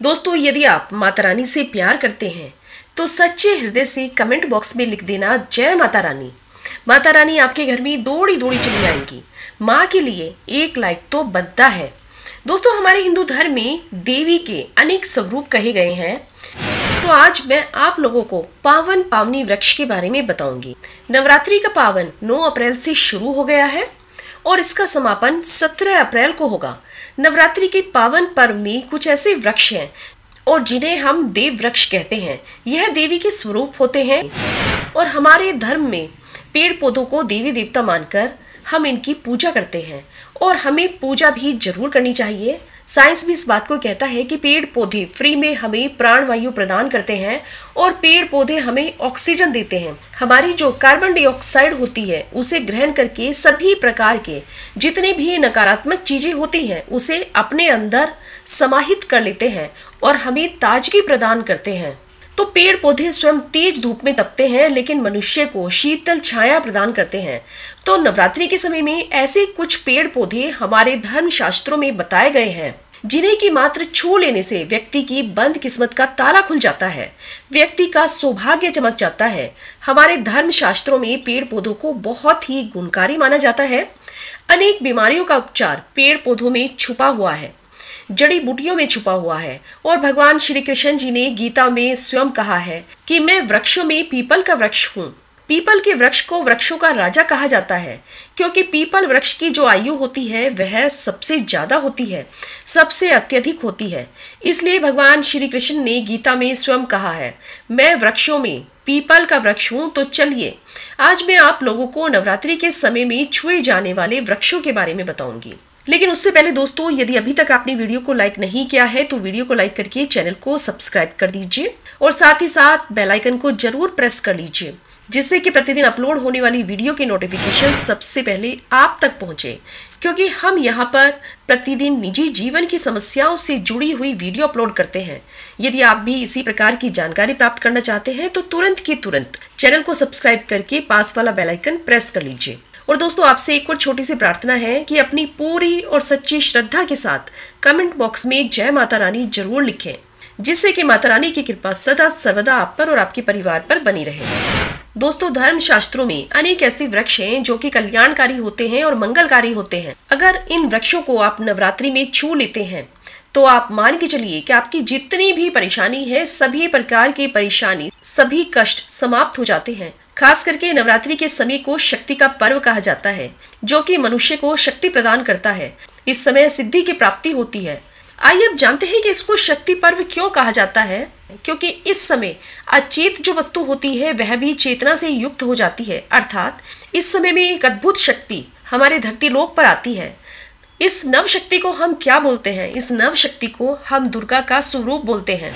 दोस्तों, यदि आप माता रानी से प्यार करते हैं तो सच्चे हृदय से कमेंट बॉक्स में लिख देना जय माता रानी। माता रानी आपके घर में दौड़ी दौड़ी चली आएंगी। माँ के लिए एक लाइक तो बनता है। दोस्तों, हमारे हिंदू धर्म में देवी के अनेक स्वरूप कहे गए हैं। तो आज मैं आप लोगों को पावन पावनी वृक्ष के बारे में बताऊंगी। नवरात्रि का पावन 9 अप्रैल से शुरू हो गया है और इसका समापन 17 अप्रैल को होगा। नवरात्रि के पावन पर्व में कुछ ऐसे वृक्ष हैं और जिन्हें हम देव वृक्ष कहते हैं। यह देवी के स्वरूप होते हैं और हमारे धर्म में पेड़ पौधों को देवी देवता मानकर हम इनकी पूजा करते हैं और हमें पूजा भी जरूर करनी चाहिए। साइंस भी इस बात को कहता है कि पेड़ पौधे फ्री में हमें प्राण वायु प्रदान करते हैं और पेड़ पौधे हमें ऑक्सीजन देते हैं। हमारी जो कार्बन डाइऑक्साइड होती है उसे ग्रहण करके सभी प्रकार के जितने भी नकारात्मक चीजें होती हैं उसे अपने अंदर समाहित कर लेते हैं और हमें ताजगी प्रदान करते हैं। तो पेड़ पौधे स्वयं तेज धूप में तपते हैं लेकिन मनुष्य को शीतल छाया प्रदान करते हैं। तो नवरात्रि के समय में ऐसे कुछ पेड़ पौधे हमारे धर्म शास्त्रों में बताए गए हैं जिन्हें की मात्र छू लेने से व्यक्ति की बंद किस्मत का ताला खुल जाता है, व्यक्ति का सौभाग्य चमक जाता है। हमारे धर्म शास्त्रों में पेड़ पौधों को बहुत ही गुणकारी माना जाता है। अनेक बीमारियों का उपचार पेड़ पौधों में छुपा हुआ है, जड़ी बूटियों में छुपा हुआ है। और भगवान श्री कृष्ण जी ने गीता में स्वयं कहा है कि मैं वृक्षों में पीपल का वृक्ष हूँ। पीपल के वृक्ष को वृक्षों का राजा कहा जाता है क्योंकि पीपल वृक्ष की जो आयु होती है वह सबसे ज्यादा होती है, सबसे अत्यधिक होती है। इसलिए भगवान श्री कृष्ण ने गीता में स्वयं कहा है, मैं वृक्षों में पीपल का वृक्ष हूँ। तो चलिए आज मैं आप लोगों को नवरात्रि के समय में छुए जाने वाले वृक्षों के बारे में बताऊंगी। लेकिन उससे पहले दोस्तों, यदि अभी तक आपने वीडियो को लाइक नहीं किया है तो वीडियो को लाइक करके चैनल को सब्सक्राइब कर दीजिए और साथ ही साथ बेल आइकन को जरूर प्रेस कर लीजिए जिससे कि प्रतिदिन अपलोड होने वाली वीडियो की नोटिफिकेशन सबसे पहले आप तक पहुंचे। क्योंकि हम यहाँ पर प्रतिदिन निजी जीवन की समस्याओं से जुड़ी हुई वीडियो अपलोड करते हैं। यदि आप भी इसी प्रकार की जानकारी प्राप्त करना चाहते हैं तो तुरंत की तुरंत चैनल को सब्सक्राइब करके पास वाला बेल आइकन प्रेस कर लीजिए। और दोस्तों, आपसे एक और छोटी सी प्रार्थना है कि अपनी पूरी और सच्ची श्रद्धा के साथ कमेंट बॉक्स में जय माता रानी जरूर लिखें जिससे कि माता रानी की कृपा सदा सर्वदा आप पर और आपके परिवार पर बनी रहे। दोस्तों, धर्म शास्त्रों में अनेक ऐसे वृक्ष हैं जो कि कल्याणकारी होते हैं और मंगलकारी होते हैं। अगर इन वृक्षों को आप नवरात्रि में छू लेते हैं तो आप मान के चलिए कि आपकी जितनी भी परेशानी है, सभी प्रकार की परेशानी, सभी कष्ट समाप्त हो जाते हैं। खास करके नवरात्रि के समय को शक्ति का पर्व कहा जाता है जो कि मनुष्य को शक्ति प्रदान करता है। इस समय सिद्धि की प्राप्ति होती है। आइए अब जानते हैं कि इसको शक्ति पर्व क्यों कहा जाता है। क्योंकि इस समय अचेत जो वस्तु होती है वह भी चेतना से युक्त हो जाती है, अर्थात इस समय में एक अद्भुत शक्ति हमारे धरती लोक पर आती है। इस नव शक्ति को हम क्या बोलते हैं? इस नव शक्ति को हम दुर्गा का स्वरूप बोलते हैं,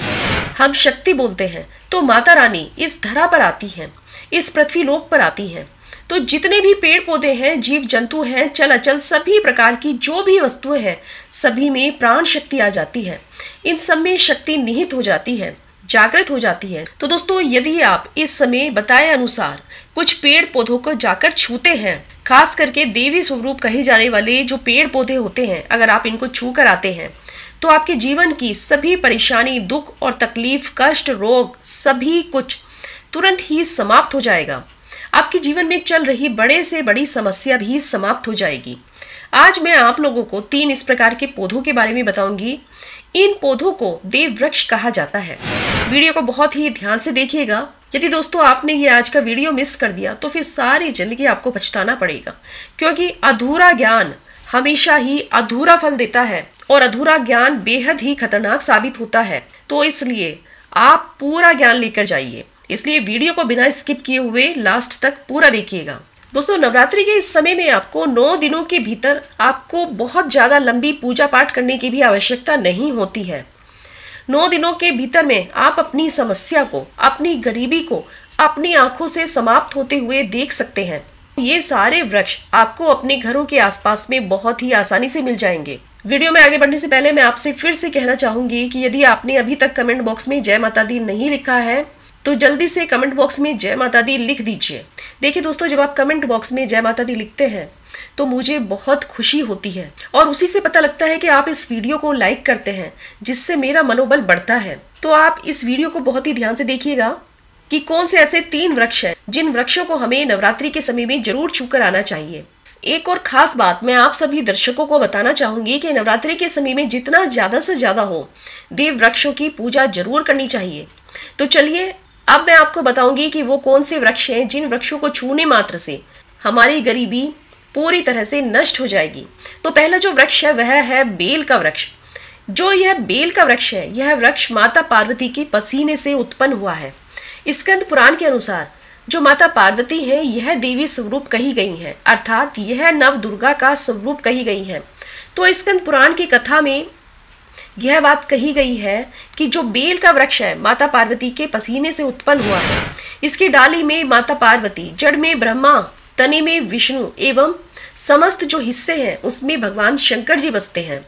हम शक्ति बोलते हैं। तो माता रानी इस धरा पर आती हैं, इस पृथ्वी लोक पर आती हैं। तो जितने भी पेड़ पौधे हैं, जीव जंतु हैं, चल अचल सभी प्रकार की जो भी वस्तुएं हैं, सभी में प्राण शक्ति आ जाती है। इन सब में शक्ति निहित हो जाती है, जागृत हो जाती है। तो दोस्तों, यदि आप इस समय बताए अनुसार कुछ पेड़ पौधों को जाकर छूते हैं, खास करके देवी स्वरूप कहे जाने वाले जो पेड़ पौधे होते हैं, अगर आप इनको छू कर आते हैं तो आपके जीवन की सभी परेशानी, दुख और तकलीफ, कष्ट, रोग सभी कुछ तुरंत ही समाप्त हो जाएगा। आपके जीवन में चल रही बड़े से बड़ी समस्या भी समाप्त हो जाएगी। आज मैं आप लोगों को 3 इस प्रकार के पौधों के बारे में बताऊंगी। इन पौधों को देव वृक्ष कहा जाता है। वीडियो को बहुत ही ध्यान से देखिएगा। यदि दोस्तों आपने ये आज का वीडियो मिस कर दिया तो फिर सारी जिंदगी आपको पछताना पड़ेगा, क्योंकि अधूरा ज्ञान हमेशा ही अधूरा फल देता है और अधूरा ज्ञान बेहद ही खतरनाक साबित होता है। तो इसलिए आप पूरा ज्ञान लेकर जाइए। इसलिए वीडियो को बिना स्किप किए हुए लास्ट तक पूरा देखिएगा। दोस्तों, नवरात्रि के इस समय में आपको 9 दिनों के भीतर आपको बहुत ज्यादा लंबी पूजा पाठ करने की भी आवश्यकता नहीं होती है। 9 दिनों के भीतर में आप अपनी समस्या को, अपनी गरीबी को अपनी आंखों से समाप्त होते हुए देख सकते हैं। ये सारे वृक्ष आपको अपने घरों के आसपास में बहुत ही आसानी से मिल जाएंगे। वीडियो में आगे बढ़ने से पहले मैं आपसे फिर से कहना चाहूंगी कि यदि आपने अभी तक कमेंट बॉक्स में जय माता दी नहीं लिखा है तो जल्दी से कमेंट बॉक्स में जय माता दी लिख दीजिए। देखिए दोस्तों, जब आप कमेंट बॉक्स में जय माता दी लिखते हैं तो मुझे बहुत खुशी होती है और उसी से पता लगता है कि आप इस वीडियो को लाइक करते हैं, जिससे मेरा मनोबल बढ़ता है। तो आप इस वीडियो को बहुत ही ध्यान से देखिएगा कि कौन से ऐसे 3 वृक्ष हैं जिन वृक्षों को हमें नवरात्रि के समय में जरूर छूकर आना चाहिए। एक और खास बात मैं आप सभी दर्शकों को बताना चाहूंगी कि नवरात्रि के समय में जितना ज्यादा से ज्यादा हो देव वृक्षों की पूजा जरूर करनी चाहिए। तो चलिए अब मैं आपको बताऊंगी कि वो कौन से वृक्ष हैं जिन वृक्षों को छूने मात्र से हमारी गरीबी पूरी तरह से नष्ट हो जाएगी। तो पहला जो वृक्ष है वह है बेल का वृक्ष। जो यह बेल का वृक्ष है, यह वृक्ष माता पार्वती के पसीने से उत्पन्न हुआ है। स्कंद पुराण के अनुसार जो माता पार्वती है यह देवी स्वरूप कही गई है, अर्थात यह नव दुर्गा का स्वरूप कही गई है। तो स्कंद पुराण की कथा में यह बात कही गई है कि जो बेल का वृक्ष है माता पार्वती के पसीने से उत्पन्न हुआ है। इसकी डाली में माता पार्वती, जड़ में ब्रह्मा, तने में विष्णु एवं समस्त जो हिस्से हैं उसमें भगवान शंकर जी बसते हैं।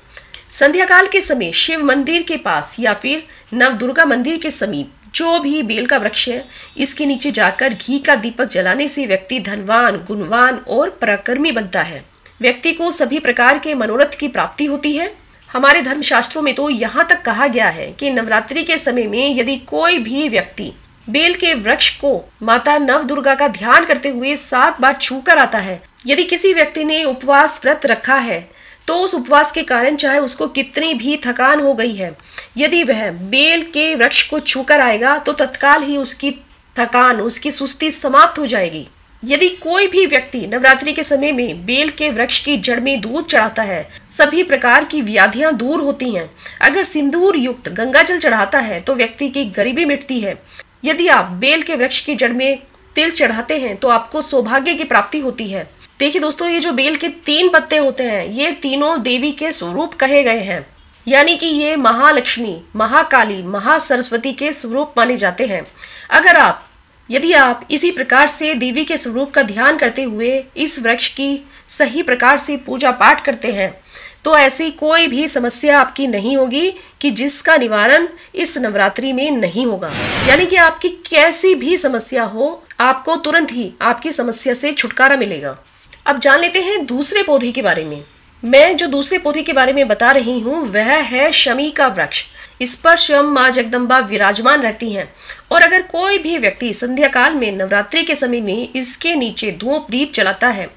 संध्या काल के समय शिव मंदिर के पास या फिर नव दुर्गा मंदिर के समीप जो भी बेल का वृक्ष है, इसके नीचे जाकर घी का दीपक जलाने से व्यक्ति धनवान, गुणवान और पराक्रमी बनता है। व्यक्ति को सभी प्रकार के मनोरथ की प्राप्ति होती है। हमारे धर्मशास्त्रों में तो यहाँ तक कहा गया है कि नवरात्रि के समय में यदि कोई भी व्यक्ति बेल के वृक्ष को माता नव दुर्गा का ध्यान करते हुए 7 बार छूकर आता है, यदि किसी व्यक्ति ने उपवास व्रत रखा है तो उस उपवास के कारण चाहे उसको कितनी भी थकान हो गई है, यदि वह बेल के वृक्ष को छूकर आएगा तो तत्काल ही उसकी थकान, उसकी सुस्ती समाप्त हो जाएगी। यदि कोई भी व्यक्ति नवरात्रि के समय में बेल के वृक्ष की जड़ में दूध चढ़ाता है, सभी प्रकार की व्याधियां दूर होती हैं। अगर सिंदूर युक्त गंगा जल चढ़ाता है तो व्यक्ति की गरीबी मिटती है। यदि आप बेल के वृक्ष की जड़ में तिल चढ़ाते हैं तो आपको सौभाग्य की प्राप्ति होती है। देखिए दोस्तों, ये जो बेल के 3 पत्ते होते हैं ये तीनों देवी के स्वरूप कहे गए हैं, यानी कि ये महालक्ष्मी, महाकाली, महासरस्वती के स्वरूप माने जाते हैं। यदि आप इसी प्रकार से देवी के स्वरूप का ध्यान करते हुए इस वृक्ष की सही प्रकार से पूजा पाठ करते हैं तो ऐसी कोई भी समस्या आपकी नहीं होगी कि जिसका निवारण इस नवरात्रि में नहीं होगा। यानी कि आपकी कैसी भी समस्या हो, आपको तुरंत ही आपकी समस्या से छुटकारा मिलेगा। अब जान लेते हैं दूसरे पौधे के बारे में। मैं जो दूसरे पौधे के बारे में बता रही हूँ वह है शमी का वृक्ष। इस पर स्वयं माँ जगदम्बा विराजमान रहती हैं और अगर कोई भी व्यक्ति संध्या काल में नवरात्रि के समय में इसके नीचे धूप दीप जलाता है,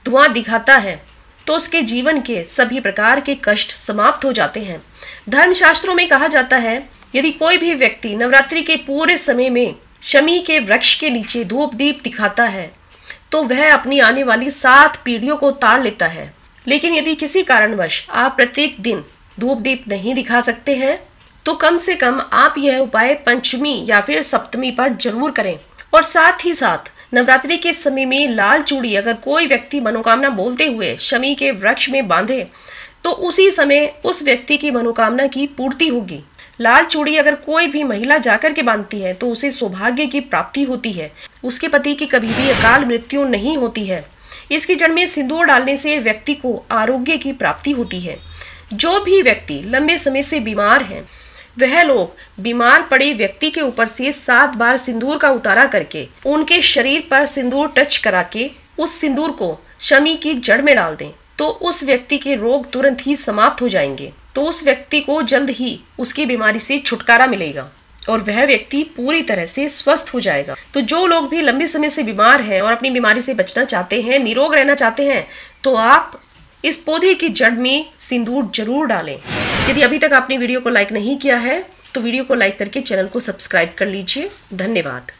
धुआं दिखाता है, तो उसके जीवन के सभी प्रकार के कष्ट समाप्त हो जाते हैं। धर्मशास्त्रों में कहा जाता है यदि कोई भी व्यक्ति नवरात्रि के पूरे समय में शमी के वृक्ष के नीचे धूप दीप दिखाता है तो वह अपनी आने वाली 7 पीढ़ियों को ताड़ लेता है। लेकिन यदि किसी कारणवश आप प्रत्येक दिन धूप दीप नहीं दिखा सकते हैं तो कम से कम आप यह उपाय पंचमी या फिर सप्तमी पर जरूर करें। और साथ ही साथ नवरात्रि के समय में लाल चूड़ी अगर कोई व्यक्ति मनोकामना बोलते हुए शमी के वृक्ष में बांधे तो उसी समय उस व्यक्ति की मनोकामना की पूर्ति होगी। लाल चूड़ी अगर कोई भी महिला जाकर के बांधती है तो उसे सौभाग्य की प्राप्ति होती है, उसके पति की कभी भी अकाल मृत्यु नहीं होती है। इसकी जड़ में सिंदूर डालने से व्यक्ति को आरोग्य की प्राप्ति होती है। जो भी व्यक्ति लंबे समय से बीमार हैं वह लोग बीमार पड़े व्यक्ति के ऊपर से 7 बार सिंदूर का उतारा करके उनके शरीर पर सिंदूर टच करा के उस सिंदूर को शमी की जड़ में डाल दें तो उस व्यक्ति के रोग तुरंत ही समाप्त हो जाएंगे। तो उस व्यक्ति को जल्द ही उसकी बीमारी से छुटकारा मिलेगा और वह व्यक्ति पूरी तरह से स्वस्थ हो जाएगा। तो जो लोग भी लंबे समय से बीमार हैं और अपनी बीमारी से बचना चाहते हैं, निरोग रहना चाहते हैं, तो आप इस पौधे की जड़ में सिंदूर जरूर डालें। यदि अभी तक आपने वीडियो को लाइक नहीं किया है तो वीडियो को लाइक करके चैनल को सब्सक्राइब कर लीजिए। धन्यवाद।